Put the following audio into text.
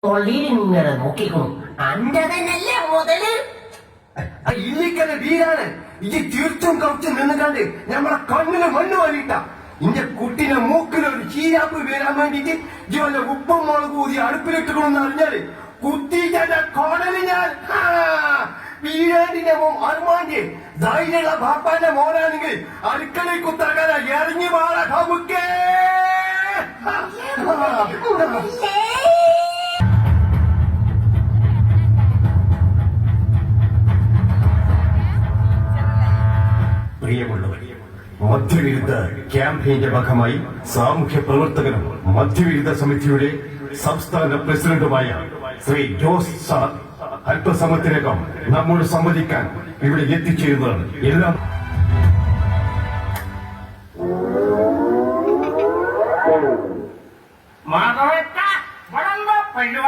ഇങ്ങനെ നോക്കിക്കോ അന്റെ തന്നെയല്ലേ മുതല് ഇല്ലിക്കല് വീരാണ് ഈ തീർത്തും കുറച്ച് നിന്നുകാണ്ട് നമ്മളെ കണ്ണിന് മണ്ണ് വാരിട്ട ഇന്റെ കുട്ടിനെ മൂക്കിലൊരു ചീരാപ്പ് വീരാൻ വേണ്ടിട്ട് ഇവന്റെ ഉപ്പും മുളക് ഊതി അടുപ്പിലിട്ടുകൊണ്ടെന്ന് അറിഞ്ഞാല് കുത്തിന്റെ കോടല് ഞാൻ വീരാണ്ടിന്റെ മോൻ അർമാന്റെ ധൈര്യമുള്ള ബാപ്പാന്റെ മോനാണെങ്കിൽ അടുക്കളയിൽ കുത്തറക്കാതെ ഇറങ്ങി മാറ കമുക്കേ പ്രിയമുള്ളവർ, മദ്യവിരുദ്ധ ക്യാമ്പയിന്റെ ഭാഗമായി സാമൂഹ്യ പ്രവർത്തകനും മദ്യവിരുദ്ധ സമിതിയുടെ സംസ്ഥാന പ്രസിഡന്റുമായ ശ്രീ ജോസ് സാർ അല്പസമയത്തിനകം നമ്മോട് സംവദിക്കാൻ ഇവിടെ എത്തിച്ചേരുന്നതാണ്. എല്ലാം